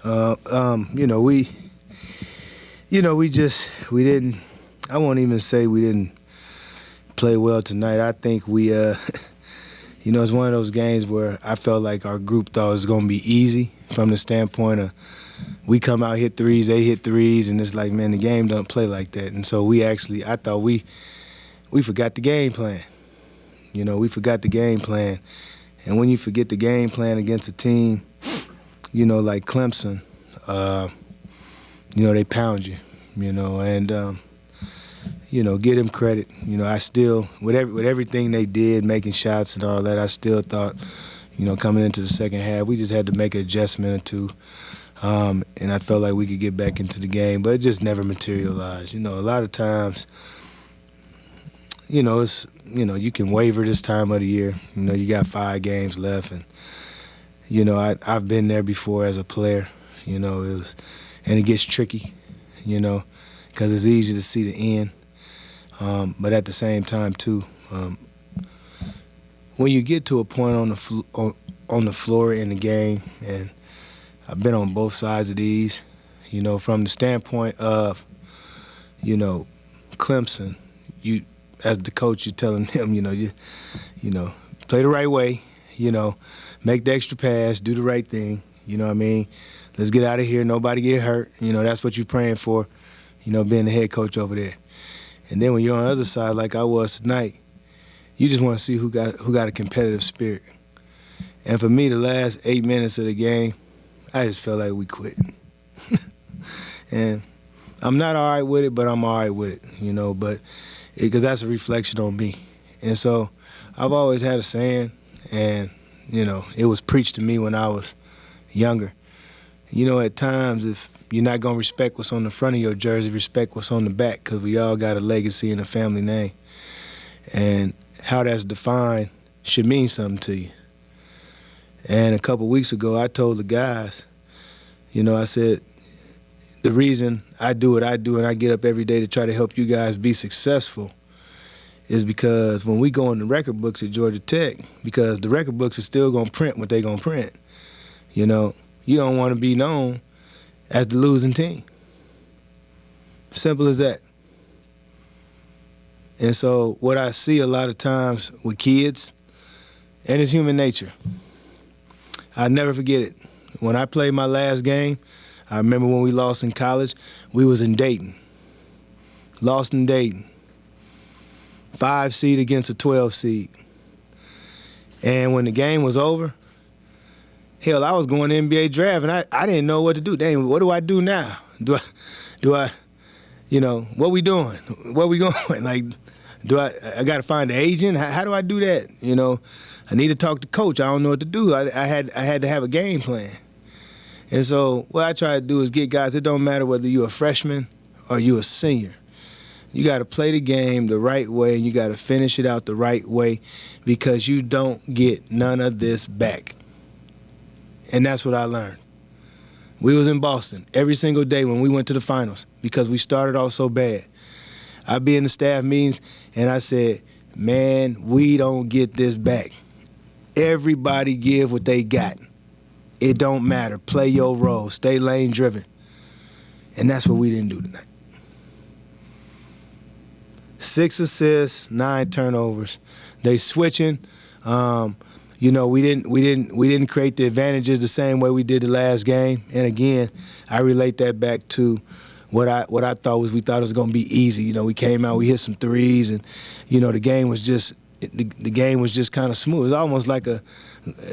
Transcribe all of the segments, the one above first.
You know, we didn't. I won't even say we didn't play well tonight. I think we, it's one of those games where I felt like our group thought it was going to be easy from the standpoint of we come out, hit threes, they hit threes, and it's like, man, the game don't play like that. And so I thought we forgot the game plan. We forgot the game plan. And when you forget the game plan against a team, like Clemson, they pound you, and, get them credit. I still, with everything they did, making shots and all that, I still thought, coming into the second half, we just had to make an adjustment or two. And I felt like we could get back into the game, but it just never materialized. A lot of times, it's, you can waver this time of the year. You got 5 games left, and, I've been there before as a player, and it gets tricky, because it's easy to see the end. But at the same time, too, when you get to a point on the floor in the game, and I've been on both sides of these, from the standpoint of, Clemson, you as the coach, you're telling them, play the right way, make the extra pass, do the right thing, you know what I mean? Let's get out of here, nobody get hurt, that's what you're praying for, being the head coach over there. And then when you're on the other side, like I was tonight, you just want to see who got a competitive spirit. And for me, the last 8 minutes of the game, I just felt like we quit. And I'm not all right with it, but I'm all right with it, but because that's a reflection on me. And so I've always had a saying, and, it was preached to me when I was younger. At times, if you're not going to respect what's on the front of your jersey, respect what's on the back, because we all got a legacy and a family name. And how that's defined should mean something to you. And a couple weeks ago, I told the guys, I said, the reason I do what I do and I get up every day to try to help you guys be successful is because when we go in the record books at Georgia Tech, because the record books are still going to print what they're going to print, you don't want to be known as the losing team. Simple as that. And so what I see a lot of times with kids, and it's human nature, I'll never forget it. When I played my last game, I remember when we lost in college, we was in Dayton. Lost in Dayton. 5 seed against a 12 seed. And when the game was over, hell, I was going to NBA draft, and I didn't know what to do. Dang, what do I do now? Do I, what we doing? Where we going? Like, I got to find an agent? How do I do that? I need to talk to coach. I don't know what to do. I had to have a game plan. And so what I try to do is get guys, it don't matter whether you're a freshman or you're a senior. You got to play the game the right way, and you got to finish it out the right way, because you don't get none of this back. And that's what I learned. We was in Boston every single day when we went to the finals because we started off so bad. I'd be in the staff meetings, and I said, man, we don't get this back. Everybody give what they got. It don't matter. Play your role. Stay lane driven. And that's what we didn't do tonight. 6 assists, 9 turnovers. They switching. We didn't create the advantages the same way we did the last game. And again, I relate that back to what I thought was, we thought it was going to be easy. We came out, we hit some threes, and the game was just kind of smooth. It was almost like a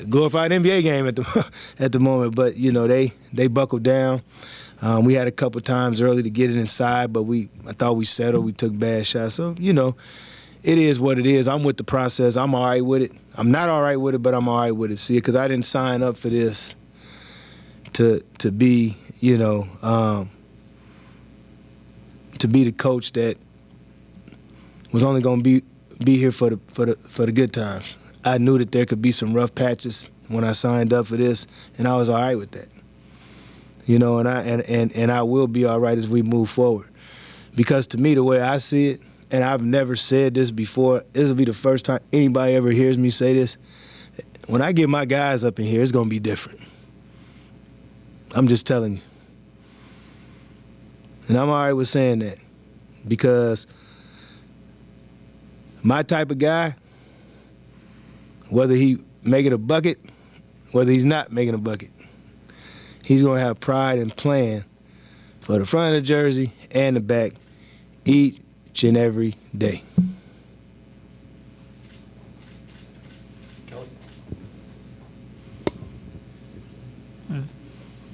glorified NBA game at the moment. But they buckled down. We had a couple times early to get it inside, but I thought we settled. We took bad shots. So it is what it is. I'm with the process. I'm all right with it. I'm not all right with it, but I'm all right with it. See, because I didn't sign up for this to be, to be the coach that was only going to be here for the good times. I knew that there could be some rough patches when I signed up for this, and I was all right with that. And I will be all right as we move forward. Because to me, the way I see it, and I've never said this before, this will be the first time anybody ever hears me say this. When I get my guys up in here, it's going to be different. I'm just telling you. And I'm all right with saying that because my type of guy, whether he making a bucket, whether he's not making a bucket, he's going to have pride in playing for the front of the jersey and the back each and every day.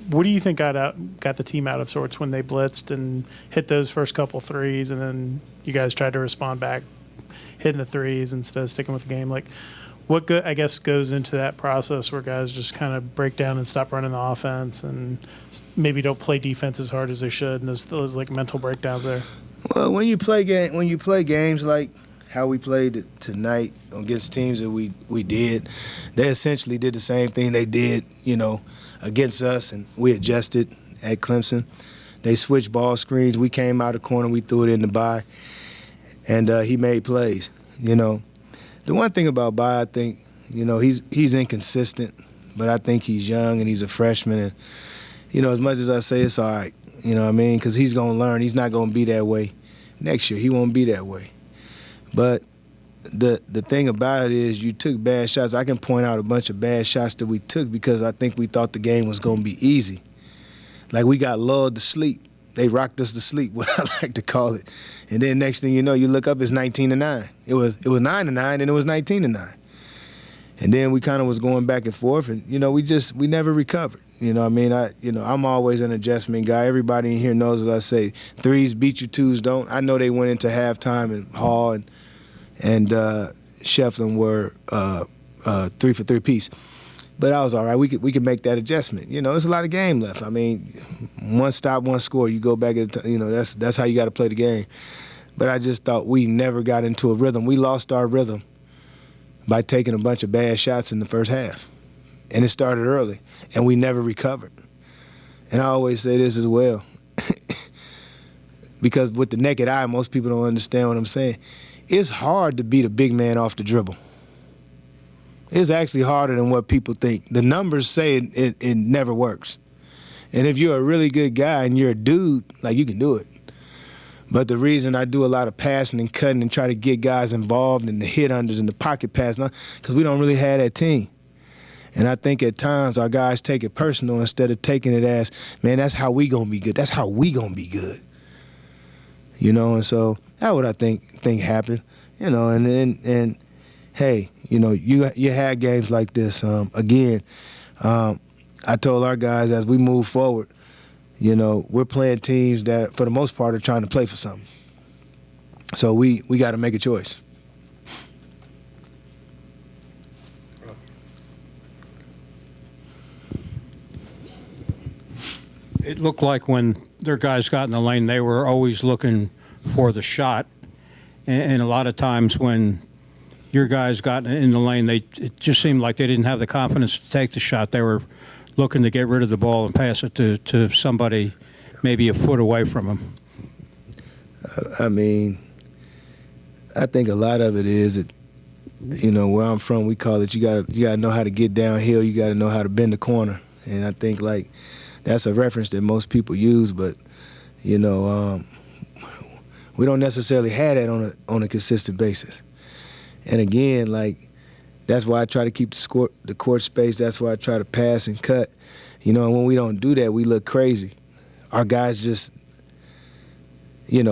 What do you think got the team out of sorts when they blitzed and hit those first couple threes, and then you guys tried to respond back, hitting the threes instead of sticking with the game? Like, what I guess goes into that process where guys just kind of break down and stop running the offense and maybe don't play defense as hard as they should, and those like mental breakdowns there? Well, when you play games like how we played tonight against teams that we did, they essentially did the same thing they did, against us, and we adjusted at Clemson. They switched ball screens. We came out of the corner. We threw it in the by, and he made plays. The one thing about By, I think, he's inconsistent, but I think he's young and he's a freshman. And, as much as I say it's all right, because he's going to learn. He's not going to be that way next year. He won't be that way. But the thing about it is you took bad shots. I can point out a bunch of bad shots that we took because I think we thought the game was going to be easy. Like we got lulled to sleep. They rocked us to sleep, what I like to call it. And then next thing you know, you look up, it's 19-9. It was 9-9, and it was 19-9. And then we kind of was going back and forth, and we never recovered. I'm always an adjustment guy. Everybody in here knows what I say. Threes beat you, twos don't. I know they went into halftime, and Hall and Shefflin were 3 for 3 piece. But I was all right. We could make that adjustment. There's a lot of game left. I mean, one stop, one score. You go back at that's how you got to play the game. But I just thought we never got into a rhythm. We lost our rhythm by taking a bunch of bad shots in the first half. And it started early, and we never recovered. And I always say this as well. Because with the naked eye, most people don't understand what I'm saying. It's hard to beat a big man off the dribble. It's actually harder than what people think. The numbers say it never works. And if you're a really good guy and you're a dude, you can do it. But the reason I do a lot of passing and cutting and try to get guys involved in the hit-unders and the pocket pass, because we don't really have that team. And I think at times our guys take it personal instead of taking it as, man, that's how we going to be good. That's how we going to be good. And so that's what I think happened. And hey, you had games like this. Again, I told our guys as we move forward, we're playing teams that, for the most part, are trying to play for something. So we got to make a choice. It looked like when their guys got in the lane, they were always looking for the shot. And a lot of times when your guys got in the lane, it just seemed like they didn't have the confidence to take the shot. They were looking to get rid of the ball and pass it to somebody maybe a foot away from them. I mean, I think a lot of it is that, where I'm from, we call it you gotta know how to get downhill. You got to know how to bend the corner. And I think that's a reference that most people use, but we don't necessarily have that on a consistent basis. And again, that's why I try to keep the court space. That's why I try to pass and cut. And when we don't do that, we look crazy. Our guys just, they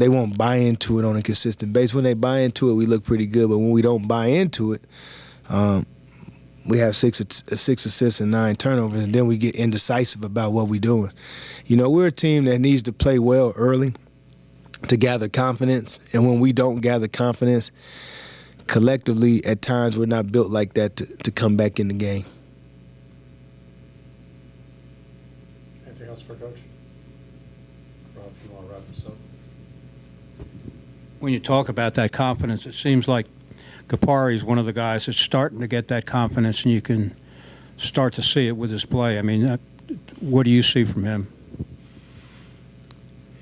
won't buy into it on a consistent basis. When they buy into it, we look pretty good. But when we don't buy into it, we have 6 assists and 9 turnovers, and then we get indecisive about what we're doing. We're a team that needs to play well early to gather confidence. And when we don't gather confidence, collectively, at times, we're not built like that to come back in the game. Anything else for Coach? Rob, you want to wrap this up? When you talk about that confidence, it seems like Kapari is one of the guys that's starting to get that confidence, and you can start to see it with his play. I mean, what do you see from him?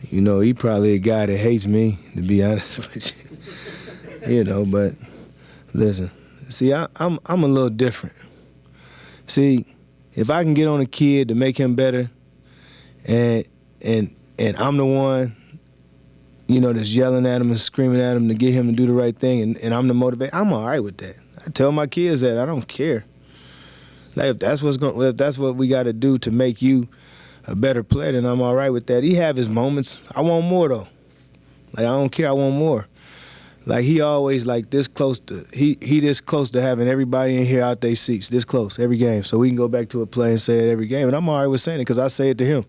He probably a guy that hates me, to be honest with you. But listen, see, I'm a little different. See, if I can get on a kid to make him better, and I'm the one, that's yelling at him and screaming at him to get him to do the right thing, and I'm the motivator, I'm all right with that. I tell my kids that I don't care. Like if that's what we got to do to make you a better player, then I'm all right with that. He have his moments. I want more though. Like I don't care. I want more. Like he always like this close to he this close to having everybody in here out their seats this close every game, so we can go back to a play and say it every game. And I'm all right with saying it because I say it to him.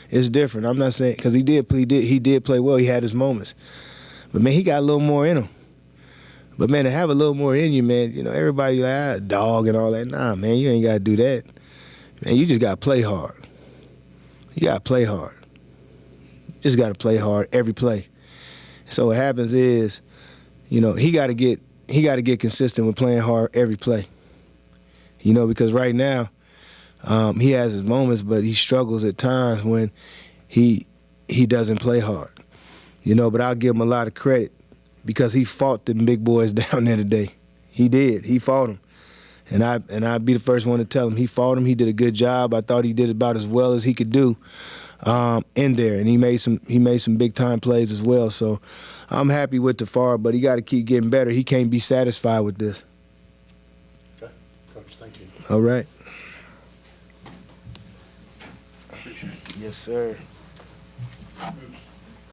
It's different. I'm not saying because he did play well. He had his moments, but man, he got a little more in him. But man, to have a little more in you, man, everybody like dog and all that. Nah, man, you ain't got to do that. Man, you just got to play hard. You got to play hard. You just got to play hard every play. So what happens is, he got to get consistent with playing hard every play. Because right now, he has his moments, but he struggles at times when he doesn't play hard. But I'll give him a lot of credit because he fought them big boys down there today. He did. He fought them. And I'd be the first one to tell him he fought him. He did a good job. I thought he did about as well as he could do in there, and he made some big time plays as well. So I'm happy with Tafar, but he got to keep getting better. He can't be satisfied with this. Okay, Coach, thank you. All right. Appreciate it. Yes, sir. Oops.